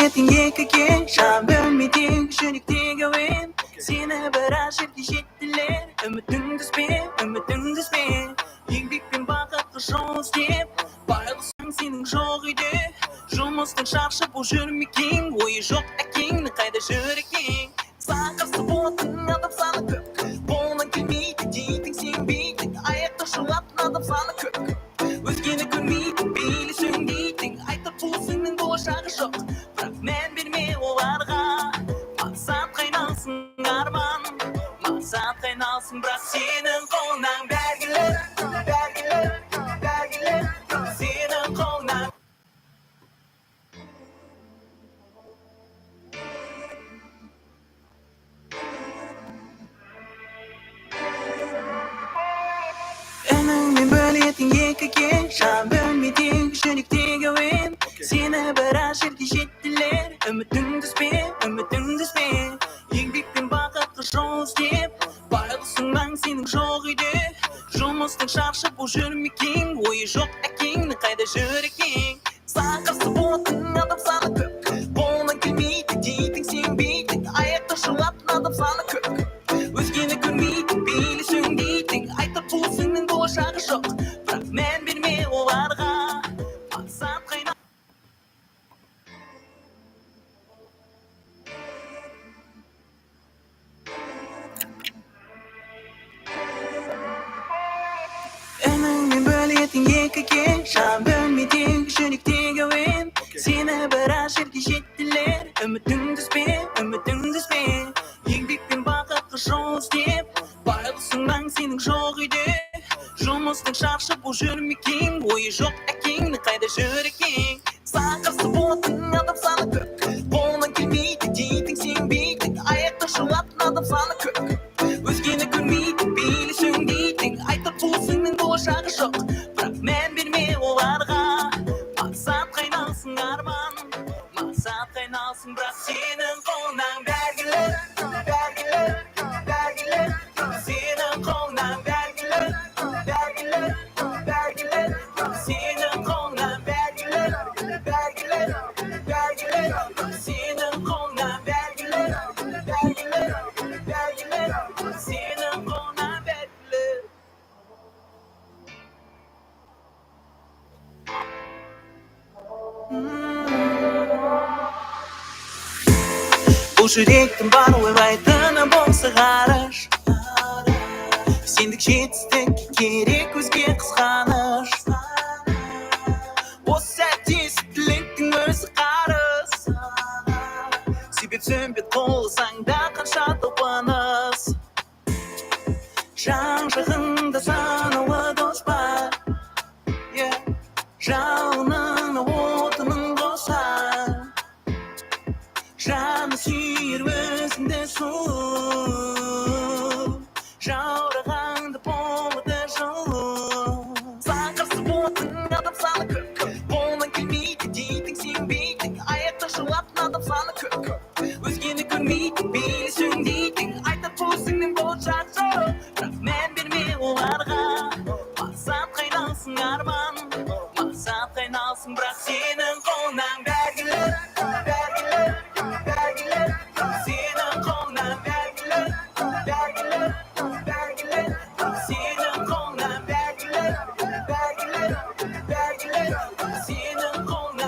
böletin yekeke Şan bölmedin şönükteki oyun Seni beraşıp dişettiler Ümitün düzme Yengdikten bakıp şans deyip Bayılsan senin жоқ үйде Жұмыстың шаршап бұл жүрмекең Ойы жоқ әкең қайда жүр екен Сақырсы болатын адам саны көп Қолынан келмейді дейтін сенбейтін Аяқта шулатын адам саны көп Өзгені көрмейтін бейлі сөндейтін Айтып бұл сенің болашағы жоқ Бірақ мән берме оларға Мақсат қайналсын арман Мақсат қайналсын бірақ сенің қолыңнан бәргілі Сенің қолыңнан Önünden böletin yekeke Şan bölmedin şönükteki oyun Seni beraşıp dişettiler Ümitün düzme Yengdikten bakıp şans deyip Bayılsın ben senin жоқ үйде Жұмыстың шаршап бұл жүрмекең Ойы жоқ әкең қайда жүр екен Сақырсы болатын адам саны көп Қолынан келмейді дейтін сенбейтін Аяқта шулатын адам саны көп Өзгені көрмейтін бейлі сөндейтін Айтып бұл сенің болашағы жоқ Бірақ мән берме оларға Мақсат қайнал Önünden böletin yekeke Şan bölmedin şönükteki oyun Seni beraşıp dişettiler Ümitün düzme Yengdikten bakıp şans deyip Bayılsın ben senin жоқ үйде Жұмыстың шаршап бұл жүрмекең Ойы жоқ әкең қайда жүр екен Сақырсы болатын адам саны көп Қолынан келмейді дейтін сенбейтін Аяқта шулатын адам саны көп Өзгені көрмейтін бейлі сөндейтін Айтып бұл сенің болашағы жоқ Бірақ мән берме оларға Мақсат қайналсын арман Мақсат қайналсын бірақ сенің қолыңнан бәргілі Сенің қолыңнан бәргілі Сенің қолыңнан бәргілі Сенің қолыңнан бәргілі Сенің қолыңнан бәргілі Бұл жүректің бар ойбайтыны болса ғарыш Сендік жетістік керек өзге қызғаныш Осы сәтте сәттіліктің өзі қарыз Себеп сөнбет қолысаң да қанша толғаныс Жан жағыңда санаулы дос бар Жалыныңа отының болса Жаны сүйер өзіңді сұлу Жаурағанды болады жылу Сақырсы болатын адам саны көп Қолынан келмейді дейтін сенбейтін Аяқта шулатын адам саны көп Өзгені көрмейтін бейлі сөндейтін Айтып бұл сенің болашағы жоқ Бірақ мән берме оларға Мақсат қайналсын арман Мақсат қайналсын бірақ сенің қолыңнан бәргілі Сенің қолыңнан бәргілі Сенің қолыңнан бәргілі Сенің қолыңнан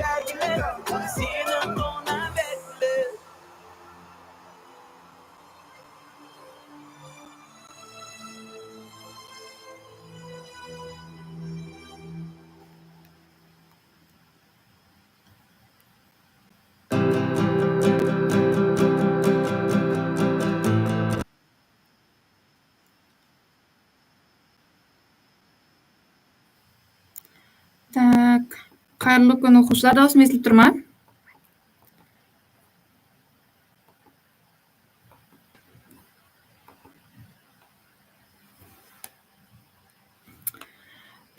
бәргілі Сенің қолыңнан бәргілі Так, қайырлы күн оқушылар, дауысым естіліп тұр ма?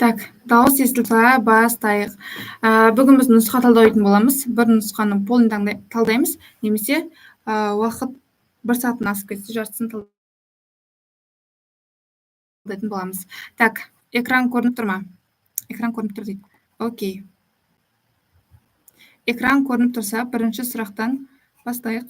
Так, дауыс естілсе бастайық. Бүгін біз нұсқа талдайтын боламыз. Бір нұсқаны полын талдаймыз, немесе уақыт 1 сағаттан асып кетсе жартысын талдайтын боламыз. Так, экран көрініп тұр ма? Экран көрініп тұр дейді. Окей. экран көрініп тұрса, бірінші сұрақтан бастайық.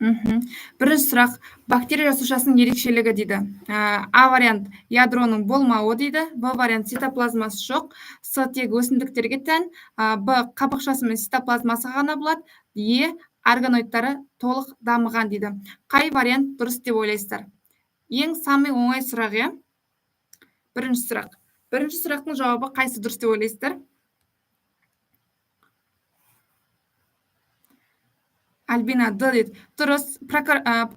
Бірінші сұрақ, бактерия жасушасының ерекшелігі дейді. А вариант ядроның болмауы дейді. Б вариант цитоплазмасы жоқ. С тек өсімдіктерге тән. Б қабықшасы мен цитоплазмасы ғана болады. Е органоидтары толық дамыған дейді. Қай вариант дұрыс деп ойлайсыздар? Ең самый оңай сұрақ, е? Бірінші сұрақ. Бірінші сұрақтың жауабы қайсы дұрыс деп ойлайсыздар? Альбина Д дейді. Дұрыс,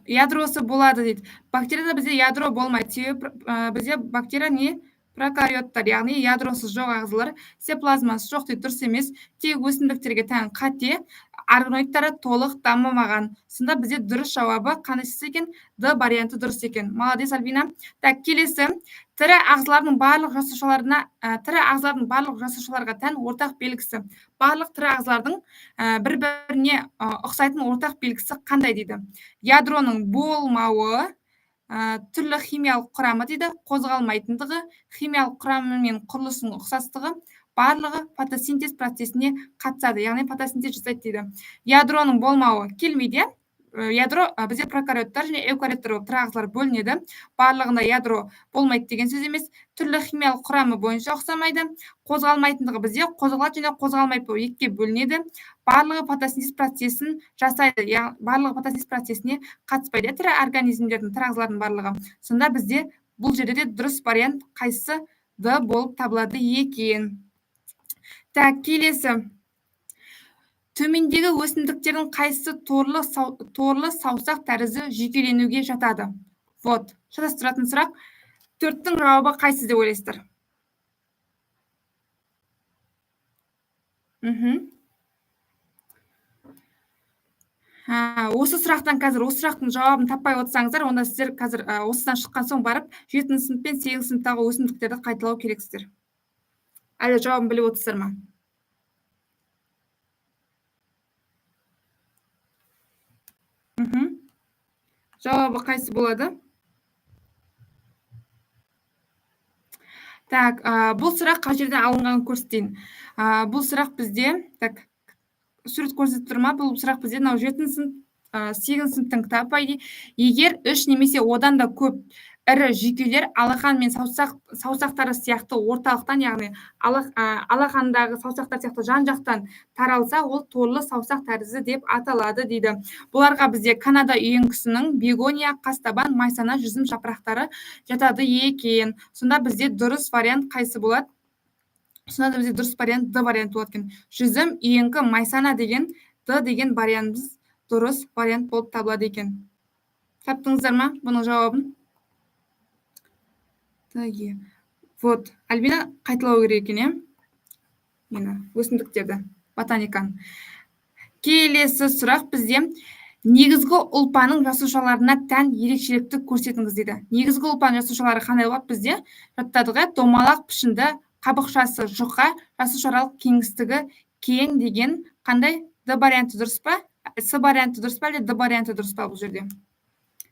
ядросы болады дейді. Бактерияда бізде ядро болмайды. Себебі бізде бактерия не? Прокариоттар, яғни ядросыз жоқ ағзалар, цитоплазмасы жоқ дейді. Дұрыс емес. Тек өсімдіктерге тән қате, органоидтары толық дамымаған. Сонда бізде дұрыс жауабы қайсысы екен? Д варианты дұрыс екен. Молодец, Альбина. Так, келесі. Тірі ағзалардың барлық жасушаларға тән ортақ белгісі. Барлық тірі ағзалардың бір-біріне ұқсайтын ортақ белгісі қандай дейді? Ядроның болмауы, түрлі химиялық құрамы дейді, қозғалмайтындығы, химиялық құрамы мен құрылысының ұқсастығы, барлығы фотосинтез процесіне қатысады, яғни фотосинтез жасайды дейді. Ядроның болмауы келмейді. Ядро бізде прокариоттар және эукариоттар болып тірі ағзалар бөлінеді. Барлығында ядро болмайды деген сөз емес. Түрлі химиялық құрамы бойынша ұқсамайды. Қозғалмайтындығы бізде қозғалады және қозғалмайды болып екіге бөлінеді. Барлығы фотосинтез процесін жасайды. Барлығы фотосинтез процесіне қатыспайды. Тірі организмдердің, тірі ағзалардың барлығы. Сонда бізде бұл жерде де дұрыс вариант қайсысы Д болып табылады екен. Так, келесі. Төмендегі өсімдіктердің қайсысы торлы саусақ тәрізді жүйкеленуге жатады? Вот, шатастыратын сұрақ. 4-тің жауабы қайсы деп ойлайсыздар? Осы сұрақтан қазір, осы сұрақтың жауабын таппай отырсаңыздар, онда сіздер қазір осыдан шыққан соң барып 7-ші сынып пен 8-ші сыныптағы өсімдіктерді қайталау керексіздер. Әлі жауабын біліп отырсыздар ма? Жауабы қайсы болады? Так, бұл сұрақ қай жерден алынғанын көрсетейін. Бұл сұрақ бізде, так, сурет көрсетіп тұр ма? Бұл сұрақ бізде 7-ші сынып, 8-ші сыныптың кітабы. Егер 3 немесе одан да көп ірі жүйкелер алақан мен саусақтары сияқты орталықтан, яғни алақандағы саусақтар сияқты жан-жақтан таралса, ол торлы саусақ тәрізді деп аталады дейді. Бұларға бізде Канада үйеңкісінің бегония, қастабан, майсана, жүзім жапырақтары жатады екен. Сонда бізде дұрыс вариант қайсы болады? Сонда бізде дұрыс вариант Д вариант болады екен. Жүзім, үйеңкі, майсана деген Д деген вариантымыз дұрыс вариант болып табылады екен. Таптыңыздар ма бұның жауабын? Вот, Альбина қайталау керек екен, өсімдіктерді, ботаниканы. Келесі сұрақ бізде негізгі ұлпаның жасушаларына тән ерекшелікті көрсетіңіз дейді. Негізгі ұлпаның жасушалары қандай болады бізде? Жаттадығы домалақ пішінді, қабықшасы жұқа, жасушаралық кеңістігі кең деген қандай? Д варианты дұрыс па? С варианты дұрыс па, әлде Д варианты дұрыс па бұл жерде?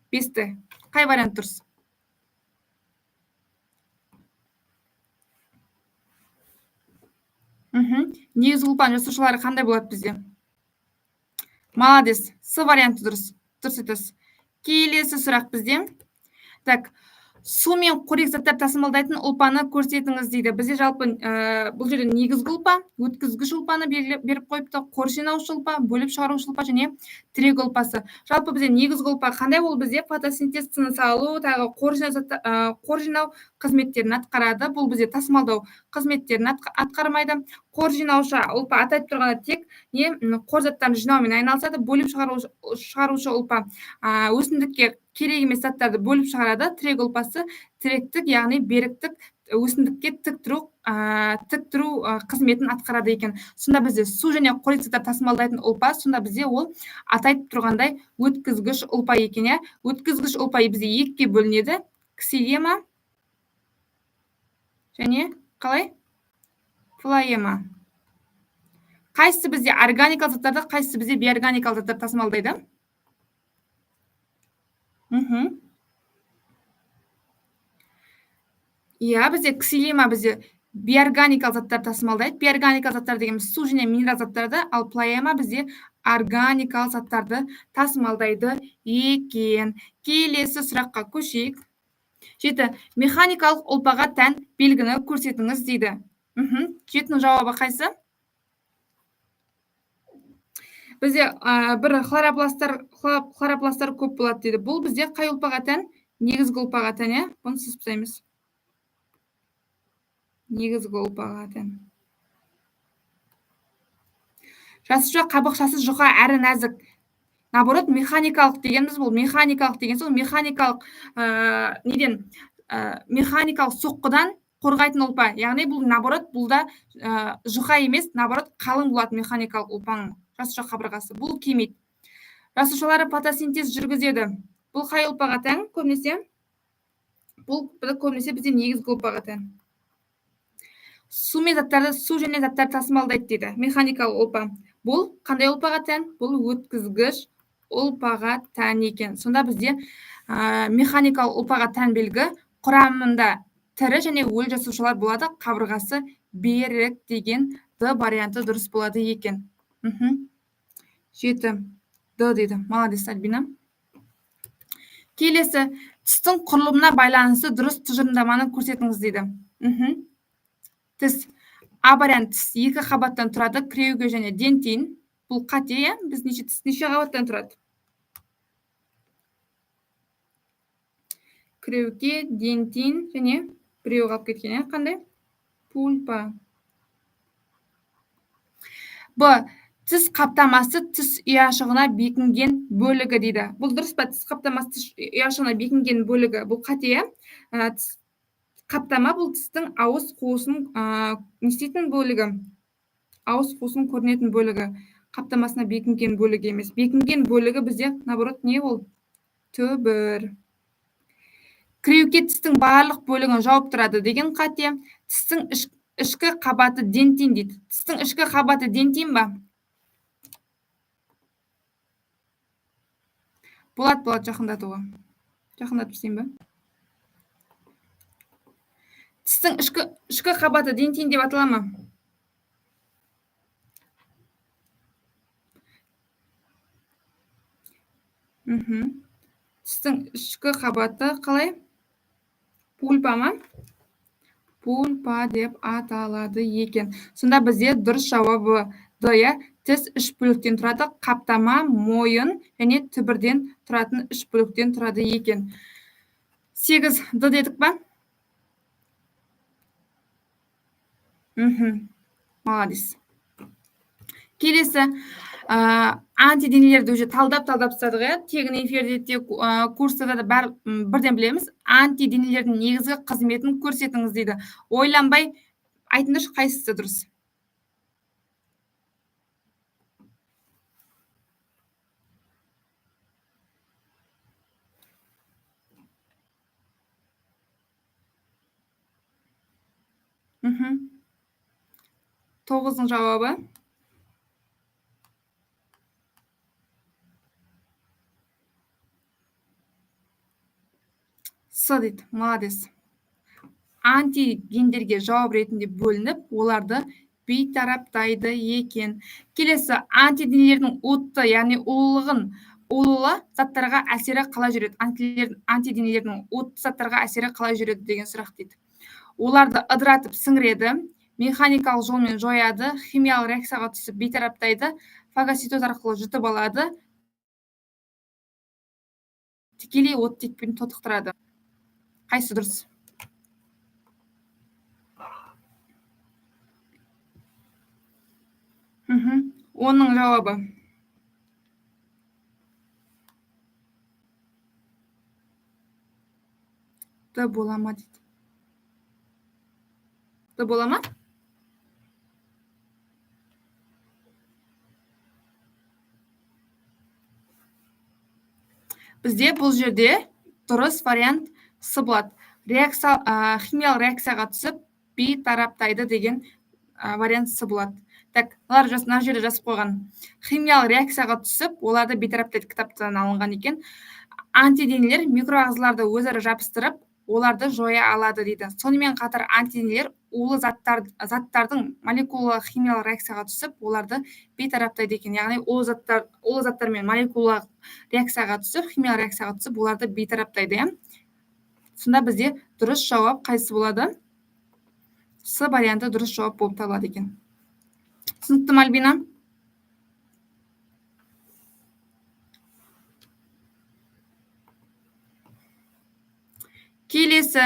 5-ті. Қай вариант дұрыс? Негізгі ұлпаның жасушалары қандай болады бізде? Молодец. С варианты дұрыс. Дұрыс айтасыз. Келесі сұрақ бізде. Так, су мен қорек заттар тасымалдайтын ұлпаны көрсетіңіз дейді. Бізде жалпы бұл жерде негізгі ұлпа, өткізгіш ұлпаны беріп қойыпты, қор жинаушы ұлпа, бөліп шығарушы ұлпа және тірек ұлпасы. Жалпы бізде негізгі ұлпа қандай ол бізде? Фотосинтез, тыныс алу, тағы қор жинау қызметтерін атқарады. Бұл бізде тасымалдау қызметтерін атқармайды. Қор жинаушы ұлпа атайтып тұрғанда тек қор заттарын жинаумен айналысады. Бөліп шығарушы ұлпа өсімдікке керек емес заттарды бөліп шығарады. Тірек ұлпасы тіректік, яғни беріктік өсімдікке тік тұру қызметін атқарады екен. Сонда бізде су және қорек заттар тасымалдайтын ұлпа, сонда бізде ол атайтып тұрғандай өткізгіш ұлпа екен. Өткізгіш ұлпа бізде екіге бөлінеді. Ксилема және қалай? Флоема. Қайсысы бізде органикалық заттарды, қайсысы бізде биорганикалық заттар тасымалдайды? Иә, бізде ксилема бізде бейорганикалық заттар тасымалдайды. Бейорганикалық заттар дегеніміз су және минерал заттарды, ал плоема бізде органикалық заттарды тасымалдайды екен. Келесі сұраққа көшейік. 7. Механикалық ұлпаға тән белгіні көрсетіңіз дейді. 7-нің жауабы қайсы? Бізде бір хлоропласттар көп болады дейді. Бұл бізде қай ұлпаға тән? Негізгі ұлпаға тән, бұны сызып тастаймыз. Негізгі ұлпаға тән. Жасуша қабықшасы жұқа әрі нәзік. Наоборот, механикалық дегеніміз бұл механикалық деген сол механикалық механикалық соққыдан қорғайтын ұлпа. Яғни бұл наоборот, бұлда жұқа емес, наоборот, қалың болады механикалық ұлпаның жасуша қабырғасы. Бұл келмейді. Жасушалары фотосинтез жүргізеді. Бұл қай ұлпаға тән? Көбінесе бұл көбінесе бізде негізгі ұлпаға тән. Су мен заттарды, су және заттарды тасымалдайды дейді. Механикалық ұлпа. Бұл қандай ұлпаға тән? Бұл өткізгіш ұлпаға тән екен. Сонда бізде механикалық ұлпаға тән белгі құрамында тірі және өлі жасушалар болады, қабырғасы берік деген Д варианты дұрыс болады екен. 7. Д дейді. Молодец, Альбина. Келесі, тістің құрылымына байланысты дұрыс тұжырымдаманы көрсетіңіз дейді. Тіс А вариант тіс 2 қабаттан тұрады, кіреуге және дентин. Бұл қате, біз тіс неше қабаттан тұрады? Кіреуге, дентин және біреу қалып кеткен, қандай? Пульпа. Б. Тіс қаптамасы тіс ұяшығына бекінген бөлігі дейді. Бұл дұрыс па? Тіс қаптамасы тіс ұяшығына бекінген бөлігі. Бұл қате. Қаптама бұл тістің ауыз қуысын нестейтін бөлігі. Ауыз қуысын көрінетін бөлігі. Қаптамасына бекінген бөлігі емес. Бекінген бөлігі бізде, наоборот, не ол? Түбір. Кіреуке тістің барлық бөлігін жауып тұрады деген қате. Тістің ішкі қабаты дентин дейді. Тістің ішкі қабаты дентин ба? Болады жақындатуға. Жақындатып істейін ба? Тістің ішкі қабаты дентин деп атала ма? Тістің ішкі қабаты қалай? Пульпа ма? Пульпа деп аталады екен. Сонда бізде дұрыс жауабы Д. Тіс үш бөліктен тұрады, қаптама, мойын және түбірден тұратын үш бөліктен тұрады екен. 8. Д дедік па? Молодец. Келесі, антиденелерді уже талдап тастадық. Тегін эфирде курстарда да бірден білеміз. Антиденелердің негізгі қызметін көрсетіңіз дейді. Ойланбай айтыңызшы, қайсысы дұрыс? Тоғыздың жауабы. С дейді. Молодец. Антигендерге жауап ретінде бөлініп, оларды бейтараптайды екен. Келесі, антиденелердің отты, яғни улы заттарға әсері қалай жүреді? Антиденелердің отты заттарға әсері қалай жүреді деген сұрақ дейді. Оларды ыдыратып сіңіреді, механикалық жолмен жояды, химиялық реакцияға түсіп бейтараптайды, фагоцитоз арқылы жұтып алады, тікелей оттекпен тотықтырады. Қайсы дұрыс? Оның жауабы. Д бола ма дейді. Д бола ма? Бізде бұл жерде дұрыс вариант С болады. Химиялық реакцияға түсіп бейтараптайды деген вариант С болады. Так, мына жерде жазып қойған. Химиялық реакцияға түсіп, оларды бейтараптайды кітаптан алынған екен. Антиденелер микроағзаларды өзара жабыстырып, оларды жоя алады дейді. Сонымен қатар антиденелер улы заттардың молекулалық химиялық реакцияға түсіп, оларды бейтараптайды екен. Яғни улы заттармен молекулалық реакцияға түсіп, химиялық реакцияға түсіп, оларды бейтараптайды, иә. Сонда бізде дұрыс жауап қайсы болады? С варианты дұрыс жауап болып табылады екен. Түсінікті ме, Альбина? Келесі,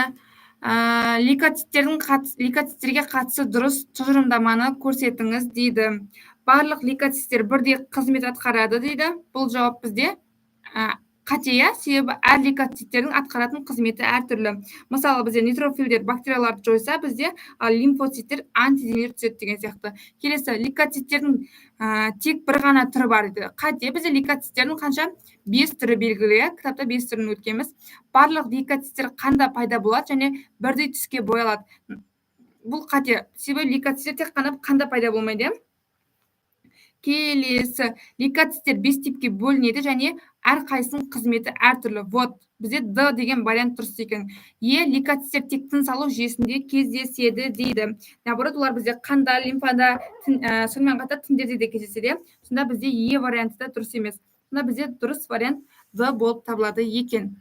лейкоциттерге қатысы дұрыс тұжырымдаманы көрсетіңіз дейді. Барлық лейкоциттер бірдей қызмет атқарады дейді. Бұл жауап бізде қате, себебі әр лейкоциттердің атқаратын қызметі әртүрлі. Мысалы, бізде нейтрофилдер бактерияларды жойса, бізде лимфоциттер антиденелер түседі деген сияқты. Келесі, лейкоциттердің тек бір ғана түрі бар дейді. Қате, бізде лейкоциттердің қанша? 5 түрі белгілі, кітапта 5 түрін өткенбіз. Барлық лейкоциттер қанда пайда болады және бірдей түске боялады. Бұл қате, себебі лейкоциттер тек қанда пайда болмайды. Келесі, лейкоциттер 5 типке бөлінеді және әрқайсының қызметі әртүрлі. Вот, бізде Д деген вариант дұрыс екен. Лейкоциттер тек тыныс алу жүйесінде кездеседі дейді. Наоборот, олар бізде қанда, лимфада, сонымен қатар тіндерде де кездеседі. Сонда бізде варианты да дұрыс емес. Сонда бізде дұрыс вариант Д болып табылады екен.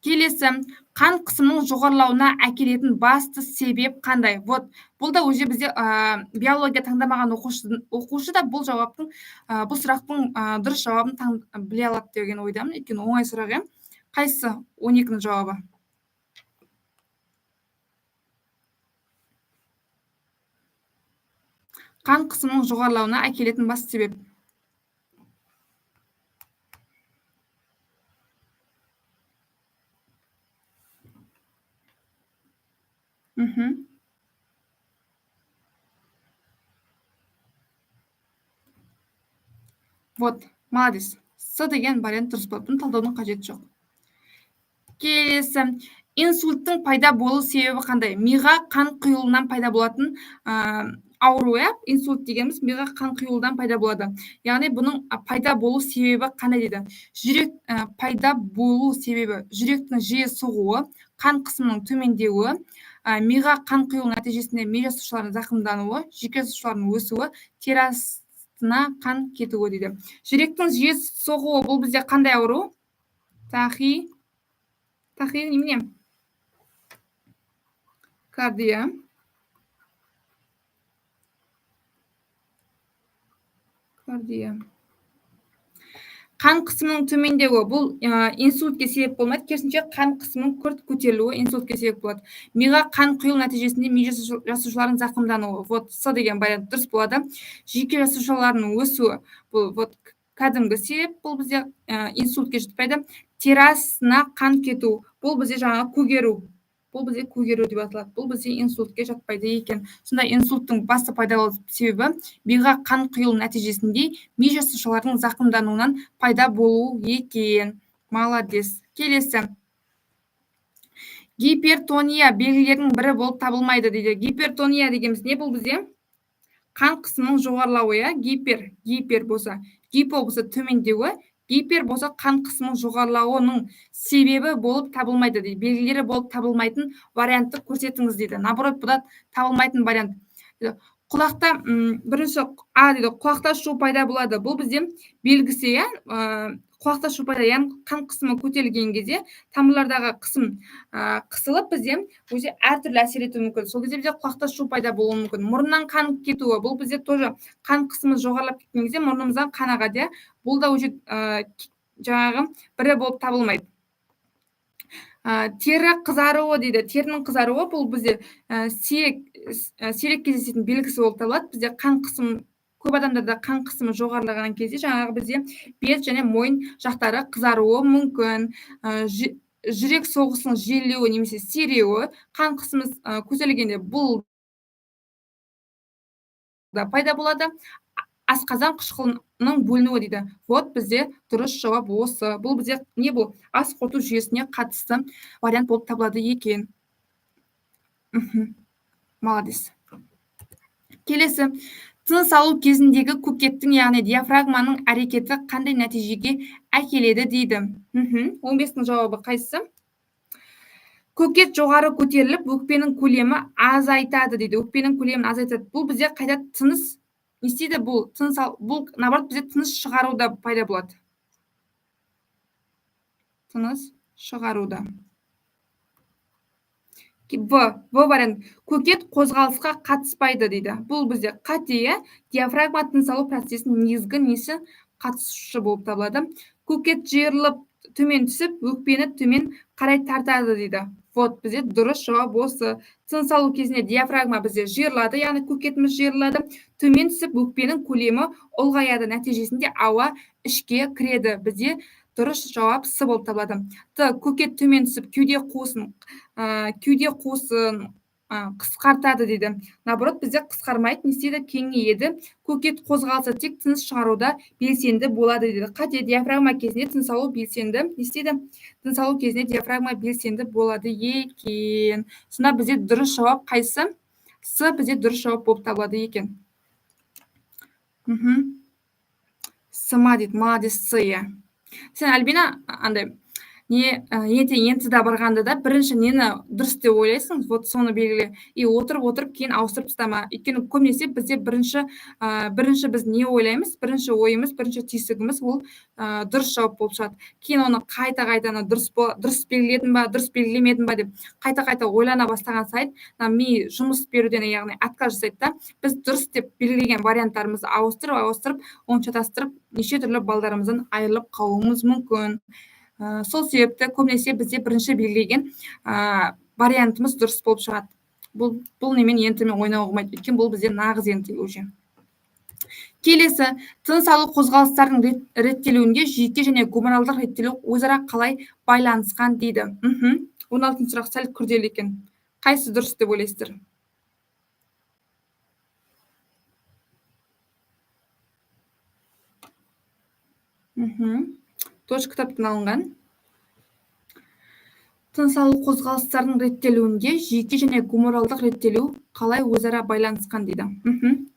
Келесі, қан қысымының жоғарылауына әкелетін басты себеп қандай? Вот, бұл да уже бізде биология таңдамаған оқушы да бұл сұрақтың дұрыс жауабын біле алады деген ойдамын. Өйткені оңай сұрақ. Қайсы 12-нің жауабы? Қан қысымының жоғарылауына әкелетін басты себеп. Вот, молодец. С деген вариант дұрыс болады. Талдаудың қажеті жоқ. Келесі, инсульттың пайда болу себебі қандай? Миға қан құйылуынан пайда болатын ауру, инсульт дегеніміз миға қан құйылудан пайда болады. Яғни бұның пайда болу себебі қандай дейді? Жүрек пайда болу себебі жүректің жиі соғуы, қан қысымының төмендеуі, миға қан құйылу нәтижесінде ми жасушаларының зақымдануы, жүйке жасушаларының өсуі, терасына қан кетуі дейді. Жүректің жиі соғуы бұл бізде қандай ауру? Тахи немене? Кардия. Қан қысымының төмендеуі бұл инсультке себеп болмайды, керісінше қан қысымының күрт көтерілуі инсультке себеп болады. Миға қан құйылу нәтижесінде ми жасушаларының зақымдануы. Вот, С деген вариант дұрыс болады. Жүйке жасушаларының өсуі бұл кәдімгі себеп, бұл бізде инсультке жатпайды. Терасына қан кету, бұл бізде жаңа көгеру. Бұл бізде көгеру деп аталады. Бұл бізде инсультке жатпайды екен. Сонда инсульттың басты пайдалы себебі миға қан құйылу нәтижесінде ми жасушаларының зақымдануынан пайда болу екен. Молодец. Келесі. Гипертония белгілерінің бірі болып табылмайды дейді. Гипертония дегеніміз не бұл бізде? Қан қысымының жоғарылауы, гипер болса, гипо болса төмендеуі, гипер болса қан қысымының жоғарылауының себебі болып табылмайды дейді. Белгілері болып табылмайтын вариантты көрсетіңіз дейді. Наоборот, бұда табылмайтын вариант. Құлақта бірінші дейді, құлақта шу пайда болады. Бұл бізде белгісі, құлақта шу пайда, яғни қан қысымы көтерілген кезде тамырлардағы қысым қысылып бізде өзі әртүрлі әсер етуі мүмкін. Сол кезде бізде құлақта шу пайда болуы мүмкін. Мұрыннан қан кетуі, бұл бізде тоже қан қысымы жоғарылап кеткен кезде мұрнымыздан қан ағады. Бұл да уже жаңағы бірі болып табылмайды. Тері қызаруы дейді. Терінің қызаруы бұл бізде сирек кездесетін белгісі болып табылады. Бізде қан қысымы көп адамдарда қан қысымы жоғарылаған кезде жаңағы бізде бет және мойын жақтары қызаруы мүмкін. Жүрек соғысының жиілеуі немесе сиреуі, қан қысымы көтерілгенде бұл да пайда болады. Асқазан қышқылының бөлінуі дейді. Вот бізде дұрыс жауап осы. Бұл бізде не бұл? Ас қорыту жүйесіне қатысты вариант болып табылады екен. Молодец. Келесі. Тыныс алу кезіндегі көкеттің, яғни диафрагманың әрекеті қандай нәтижеге әкеледі дейді. 15-нің жауабы қайсысы? Көкет жоғары көтеріліп, өкпенің көлемі азайтады дейді. Өкпенің көлемін азайтады. Бұл бізде қайта тыныс не істейді? Бұл тыныс бұл наоборот бізде тыныс шығаруда пайда болады. Тыныс шығаруда. В вариант. Көкет қозғалысқа қатыспайды дейді. Бұл бізде қате. Диафрагма тыныс алу процесінің негізгі несі қатысушы болып табылады. Көкет жиырылып төмен түсіп, өкпені төмен қарай тартады дейді. Вот бізде дұрыс жауап осы. Тыныс алу кезінде диафрагма бізде жиырылады, яғни көкетіміз жиырылады. Төмен түсіп, өкпенің көлемі ұлғаяды. Нәтижесінде ауа ішке кіреді. Бізде дұрыс жауап С болып табылады. Көкет төмен түсіп, кеуде қуысын қысқартады дейді. Наоборот, бізде қысқармайды, не істейді? Кеңейеді. Көкет қозғалысы тек тыныс шығаруда белсенді болады дейді. Қате, диафрагма кезінде тыныс алу белсенді. Не істейді? Тыныс алу кезінде диафрагма белсенді болады екен. Сонда бізде дұрыс жауап қайсы? С бізде дұрыс жауап болып табылады екен. Сыма дейді, молодец, С, иә. Сен, Альбина, андай ентіда барғанда да бірінші нені дұрыс деп ойлайсың, вот соны белгіле. И отырып кейін ауыстырып тастама. Өйткені көбінесе бізде бірінші біз не ойлаймыз? Бірінші ойымыз, бірінші түйсігіміз ол дұрыс жауап болып шығады. Кейін оны қайта дұрыс белгіледім ба, дұрыс белгілемедім ба деп қайта ойлана бастаған сайт, ми жұмыс беруден яғни отказ жасайды да. Біз дұрыс деп белгілеген варианттарымызды ауыстырып, оны шатастырып, неше түрлі балдарымыздан айырылып қалуымыз мүмкін. Сол себепті көбінесе бізде бірінші белгілеген вариантымыз дұрыс болып шығады. Бұл немен ентімен ойнауға болмайды. Өйткені бұл бізде нағыз енті уже. Келесі, тыныс алу қозғалыстардың реттелуінде жүйке және гуморалдық реттелу өзара қалай байланысқан дейді. 16-шы сұрақ сәл күрделі екен. Қайсы дұрыс деп ойлайсыздар? Тоже кітаптан алынған. Тыныс алу қозғалыстардың реттелуінде жүйке және гуморалдық реттелу қалай өзара байланысқан дейді.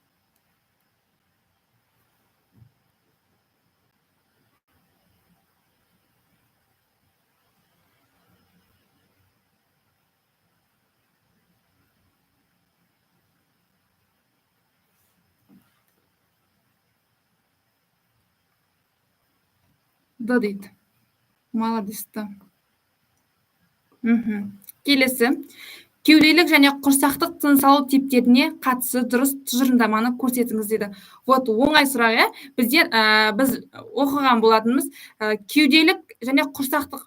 Д дейді. Молодецті. Келесі, кеуделік және құрсақтық тыныс алу типтеріне қатысы дұрыс тұжырымдаманы көрсетіңіз дейді. Вот оңай сұрақ, біз оқыған болатынымыз кеуделік және құрсақтық.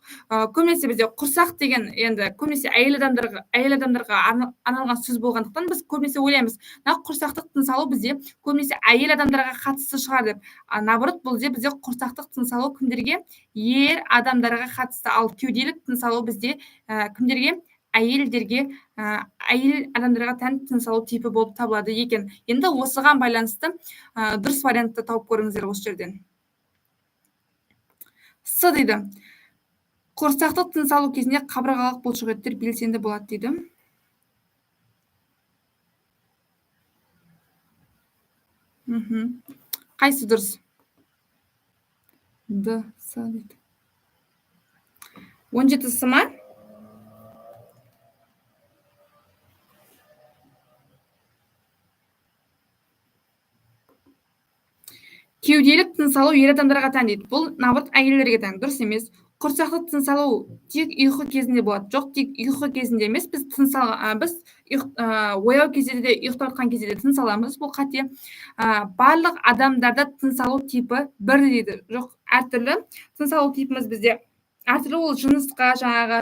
Көбінесе бізде құрсақ деген енді көбінесе әйел адамдарға арналған сөз болғандықтан біз көбінесе ойлаймыз, құрсақтық тыныс алу бізде көбінесе әйел адамдарға қатысты шығар деп. Наоборот, бізде құрсақтық тыныс алу кімдерге? Ер адамдарға қатысты. Ал кеуделік тыныс алу бізде кімдерге? Әйелдерге, әйел адамдарға тән тыныс алу типі болып табылады екен. Енді осыған байланысты дұрыс вариантты тауып көріңіздер осы жерден. С дейді. Құрсақтық тыныс алу кезінде қабырғалық бұлшықеттер белсенді болады дейді. Қайсы дұрыс? Д, С дейді. 17-сі ма? Кеуделік тыныс алу ер адамдарға тән дейді. Бұл наоборот әйелдерге тән. Дұрыс емес. Құрсақтық тыныс алу тек ұйқы кезінде болады. Жоқ, тек ұйқы кезінде емес. Біз ояу кезде де, ұйықтап жатқан кезде де тыныс аламыз. Бұл қате. Барлық адамдарда тыныс алу типі бір дейді. Жоқ, әртүрлі. Тыныс алу типіміз бізде әртүрлі, ол жынысқа,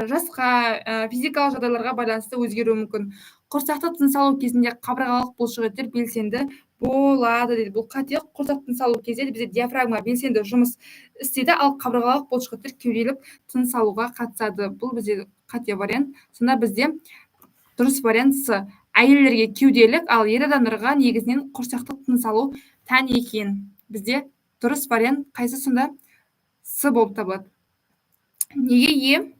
жасқа, физикалық жағдайларға байланысты өзгеруі мүмкін. Құрсақтық тыныс алу кезінде қабырғалық бұлшықеттер белсенді болады дейді. Бұл қате. Құрсақ тыныс алу кезінде бізде диафрагма белсенді жұмыс істейді, ал қабырғалық бұлшықеттер кеуделік тыныс алуға қатысады. Бұл бізде қате вариант. Сонда бізде дұрыс вариант С. Әйелдерге кеуделік, ал ер адамдарға негізінен құрсақтық тыныс алу тән екен. Бізде дұрыс вариант қайсы сонда? С болып табылады. Неге Е?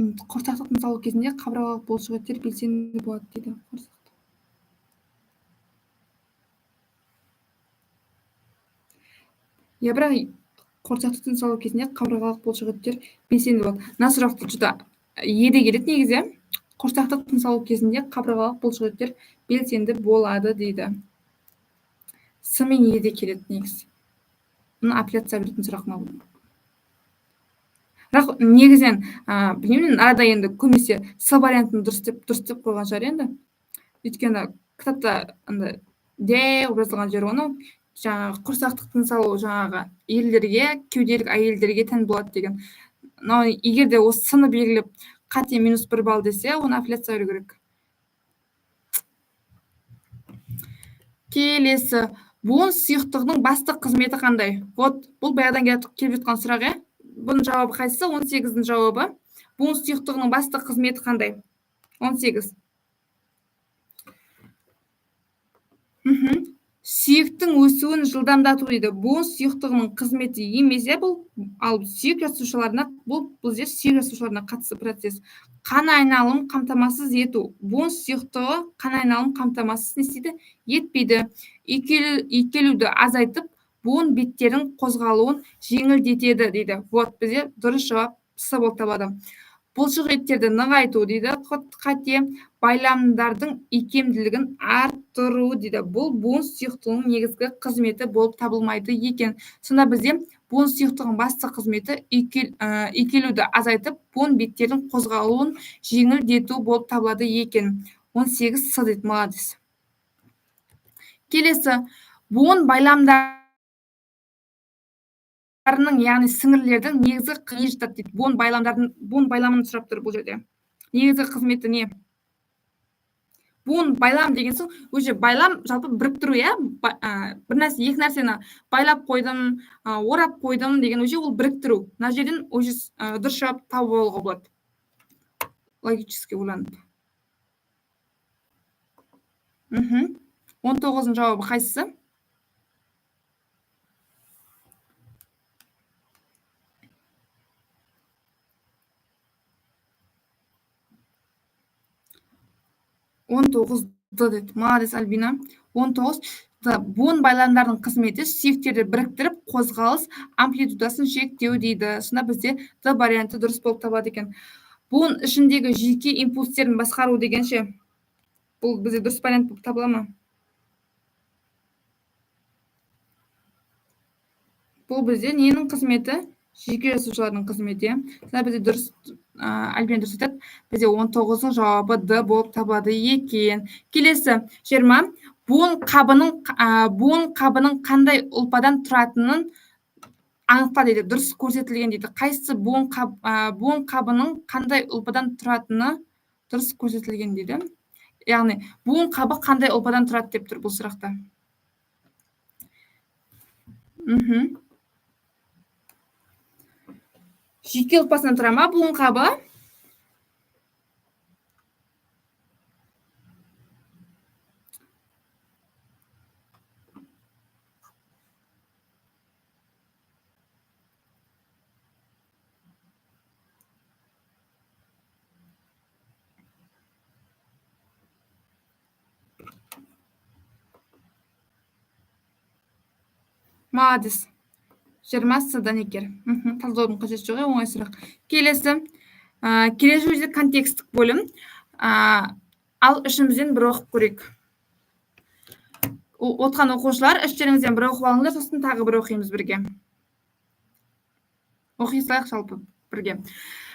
Құрсақтық тыныс алу кезінде қабырғалық бұлшықеттер белсенді болады дейді. Бірақ Құрсақты тыныс алу кезінде қабырғалық бұлшықеттер белсенді болады. Мына сұрақты juda еде келеді негізі. Құрсақты тыныс алу кезінде қабырғалық бұлшықеттер белсенді болады дейді. С мен еде келеді негізі. Бұны апелляция беретін сұрақ ма бұл? Бірақ негізінен білмеймін, арада енді көбінесе С вариантын дұрыс деп қойған шығар енді. Өйткені кітапта андай деп жазылған жер оны жаңағы құрсақтық тыныс алу жаңағы ерлерге, кеуделік әйелдерге тән болады деген. Но егер де осы сыны белгілеп қате -1 балл десе, оны апелляция беру керек. Келесі, буын сұйықтығының басты қызметі қандай? Вот, бұл баяғыдан келіп жатқан сұрақ, е? Бұның жауабы қайсысы? 18-дің жауабы. Буын сұйықтығының басты қызметі қандай? 18. Сүйектің өсуін жылдамдату дейді. Буын сұйықтығының қызметі емес, бұл ал сүйек жасушаларына, бұл бізде сүйек жасушаларына қатысты процесс. Қан айналым қамтамасыз ету. Буын сұйықтығы қан айналым қамтамасыз етеді, етпейді. Үйкелуді азайтып, буын беттердің қозғалуын жеңілдетеді дейді. Вот бізде дұрыс жауап С болып табылады. Бұлшық еттерді нығайту дейді. Қате, байламдардың икемділігін арттыру дейді. Бұл буын сұйықтығының негізгі қызметі болып табылмайды екен. Сонда бізде буын сұйықтығының басты қызметі үйкелуді азайтып, буын беттердің қозғалуын жеңілдету болып табылады екен. 18 С дейді. Молодец. Келесі, буын байламдарының, яғни сіңірлердің негізгі не жатады дейді. Буын байламын сұрап тұр бұл жерде. Негізгі қызметі не? Буын байлам деген соң, өзі байлам жалпы біріктіру, е? Бір нәрсе, екі нәрсені байлап қойдым, орап қойдым деген өзі ол біріктіру. Мына жерден өзі дұрыс жауап тауып алуға болады. Логически ойланып. 19-ның жауабы қайсысы? дейді. Молодец, Альбина. 19. Буын байламдардың қызметі сүйектерді біріктіріп, қозғалыс амплитудасын шектеу дейді. Сонда бізде Д варианты дұрыс болып табылады екен. Буын ішіндегі жеке импульстерін басқару дегенше, бұл бізде дұрыс вариант болып табыла ма? Бұл бізде ненің қызметі? Жеке жасушалардың қызметі. Сонда бізде дұрыс, Альбина дұрыс айтады. Бізде 19-ның жауабы Д болып табылады екен. Келесі, 20. Буын қабының қандай ұлпадан тұратынын анықта дейді. Дұрыс көрсетілген дейді. Қайсысы буын қабының қандай ұлпадан тұратыны дұрыс көрсетілген дейді. Яғни, буын қабы қандай ұлпадан тұрады деп тұр бұл сұрақта. Жеке ұлпасынан тұра ма буын қабы? Молодец. 20 Данекер. Талдаудың қажеті жоқ, оңай сұрақ. Келесі, келесі жерде контекстік бөлім. Ал ішімізден бір оқып көрейік. Отқан оқушылар, іштеріңізден бір оқып алыңыздар, сосын тағы бір оқимыз бірге. Оқи салайық жалпы бірге.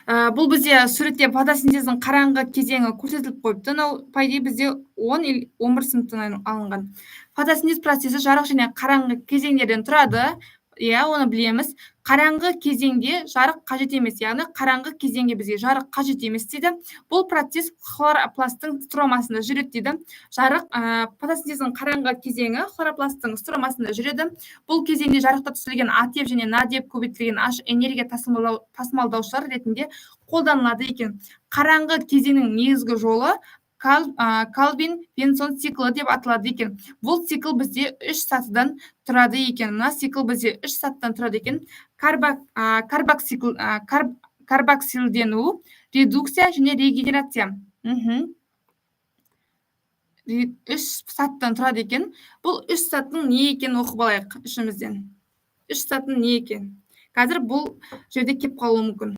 Бұл бізде суретте фотосинтездің қараңғы кезеңі көрсетіліп қойыпты. По идее бізде 10-11 сыныптан алынған. Фотосинтез процесі жарық және қараңғы кезеңдерден тұрады. Оны білеміз. Қараңғы кезеңде жарық қажет емес. Яғни қараңғы кезеңге бізге жарық қажет емес дейді. Бұл процесс хлоропласттың стромасында жүреді дейді. Жарық фотосинтездің қараңғы кезеңі хлоропласттың стромасында жүреді. Бұл кезеңде жарықта түсірілген А теп және На деп көбейтілген H энергия тасымалдаушылар ретінде қолданылады екен. Қараңғы кезеңнің негізгі жолы Кальвин-Пенсон циклы деп аталады екен. Бұл цикл бізде 3 сатыдан тұрады екен. Мына цикл бізде 3 сатыдан тұрады екен. Карбоксилдену, редукция және регенерация. 3 сатыдан тұрады екен. Бұл 3 сатының не екенін оқып алайық ішімізден. 3 сатының не екен? Қазір бұл жерде келіп қалуы мүмкін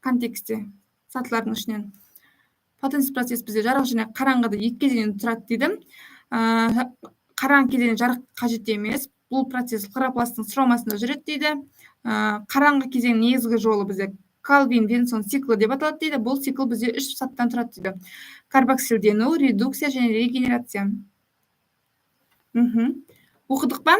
контекстте сатылардың ішінен. Потенциалды процесс бізде жарық және қараңғыда екі кезеңнен тұрады дейді. Қараңғы кезеңде жарық қажет емес. Бұл процесс хлоропласттың стромасында жүреді дейді. Қараңғы кезеңнің негізгі жолы бізде Кальвин-Винсон циклы деп аталады дейді. Бұл цикл бізде 3 сатыдан тұрады дейді. Карбоксилдену, редукция және регенерация. Оқыдық па?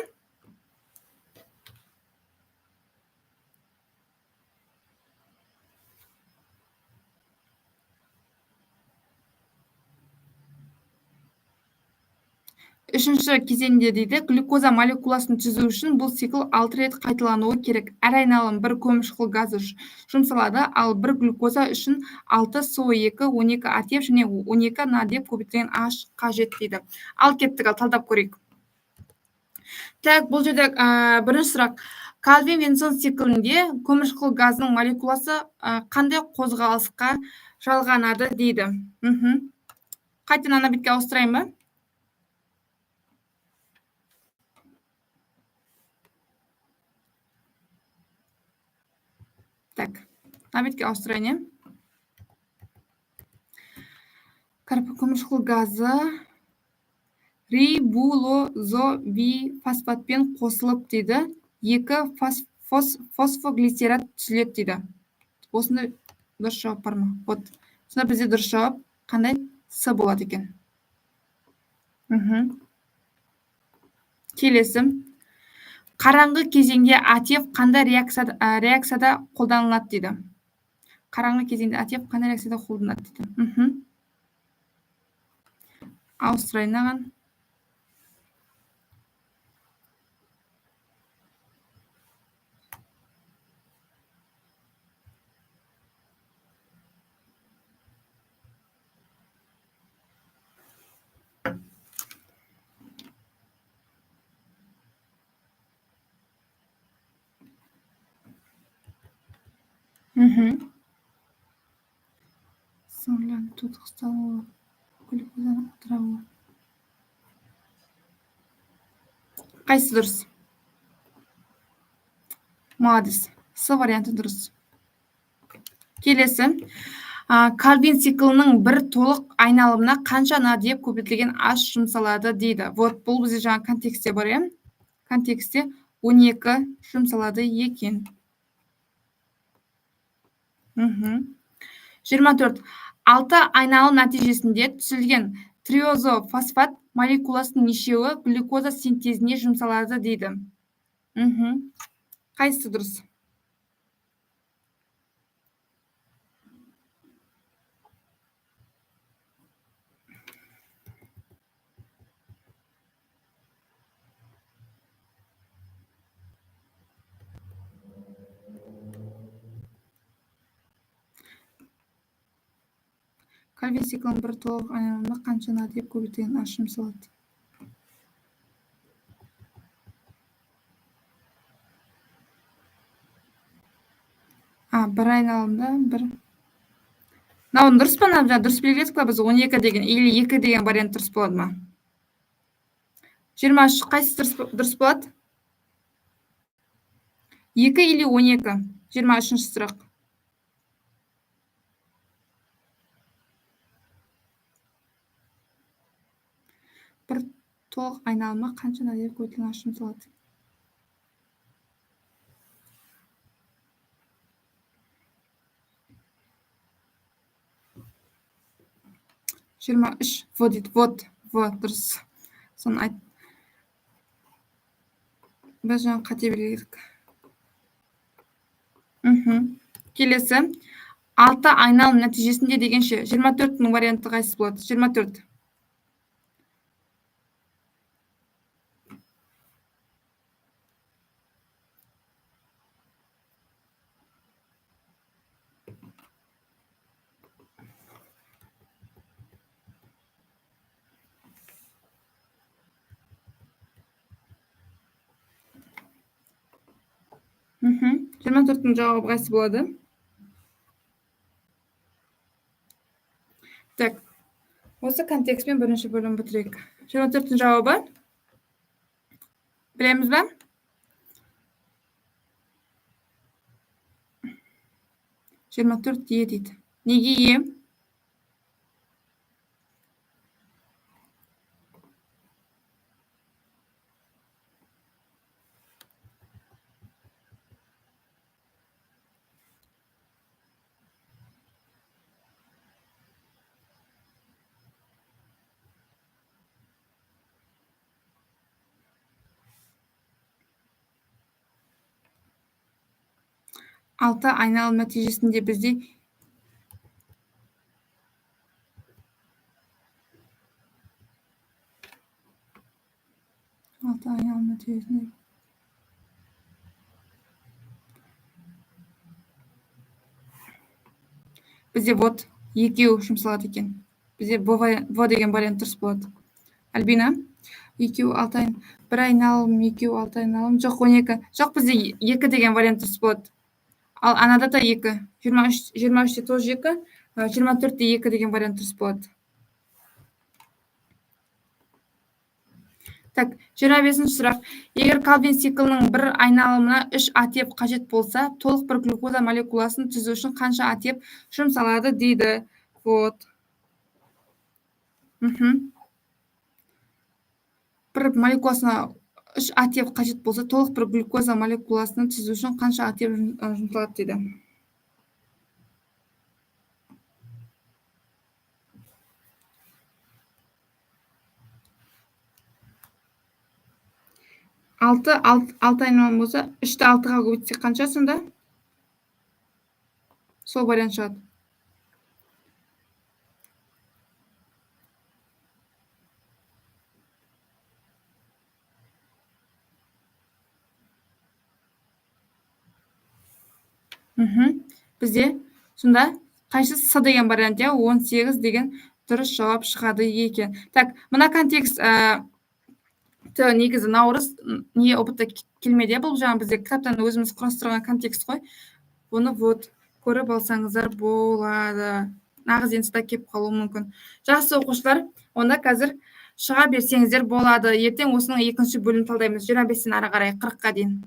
Үшінші кезеңде дейді, глюкоза молекуласын түзу үшін бұл цикл 6 рет қайталануы керек. Әр айналым бір көмірқышқыл газы жұмсалады, ал бір глюкоза үшін 6 СО2, 12 АТФ және 12 НАДЕП көбейтілген H қажет дейді. Ал кеттік, ал талдап көрейік. Так, бұл жерде бірінші сұрақ. Кальвин-Винсон циклінде көмірқышқыл газының молекуласы қандай қозғалысқа жалғанады дейді. Қайтадан ана бетке ауыстырайын ба? Так, ана бетке ауыстырайын. Көмірқышқыл газы рибулозобифосфатпен қосылып дейді. 2 фосфоглицерат түзіледі дейді. Осында дұрыс жауап бар ма? Вот. Сонда бізде дұрыс жауап қандай? С болады екен. Келесі. Қараңғы кезеңде АТФ қандай реакцияда қолданылады дейді. Қараңғы кезеңде АТФ қандай реакцияда қолданылады дейді. Ауыстырайын аған. Сонлан тотықсталуы, глюкозаның ыдырауы. Қайсы дұрыс? Молодец. С варианты дұрыс. Келесі. Кальвин циклының бір толық айналымына қанша НАДЕП көбейтілген H жұмсалады дейді. Вот, бұл бізде жаңа контекстте бар, е? Контекстте 12 жұмсалады екен. 24. 6 айналым нәтижесінде түзілген триозофосфат молекуласының нешеуі глюкоза синтезіне жұмсалады дейді. Қайсы дұрыс? Кальвин циклының бір толық айналымына қанша НАДЕП көбейтілген H жұмсалады? Бір айналымда бір. Мынауын дұрыс па? Дұрыс белгіледік па біз 12 деген или 2 деген вариант дұрыс болады ма? 23 қайсы дұрыс болады? 2 или 12? 23-ші сұрақ. Бір толық айналымға қанша НАДЕП көбейтілген H жұмсалады? В дейді. Вот. В дұрыс. Соны айт. Біз жаңа қате белгіледік. Келесі. 6 айналым нәтижесінде дегенше 24-ның варианты қайсы болады? 24. Жиырма төрттің жауабы қайсы болады? Так, осы контекстпен бірінші бөлім бітірейік. 24-тің жауабы? Білеміз бе? 24 е дейді. Неге е? Алты айналым нәтижесінде бізде бізде вот екеу жұмсалады екен. Бізде во деген вариант дұрыс болады. Альбина, екеу алты айналым, бір айналым, екеу алты айналым, жоқ 12. Жоқ, бізде 2 деген вариант дұрыс болады. Ал анада да 2. 23-те тоже 2, 24-те 2 деген вариант дұрыс болады. Так, 25-ші сұрақ. Егер Calvin циклінің бір айналымына 3 атеп қажет болса, толық бір глюкоза молекуласын түзу үшін қанша атеп жұмсалады дейді. Вот. Бір молекуласына 3 атеп қажет болса, толық бір глюкоза молекуласын түзу үшін қанша атеп жұмсалады дейді. Алты айналым болса, 3-ті 6-ға көбейтсек қанша сонда? Сол вариант шығады. Бізде сонда қайсысы С деген вариант, 18 деген дұрыс жауап шығады екен. Так, мына контекст негізі наурыз не опытта келмеді, бұл жаңа бізде кітаптан өзіміз құрастырған контекст қой. Оны вот көріп алсаңыздар болады. Нағыз инста кеп қалуы мүмкін. Жақсы оқушылар, онда қазір шыға берсеңіздер болады. Ертең осының екінші бөлім талдаймыз. 25-тен ары қарай 40-қа дейін.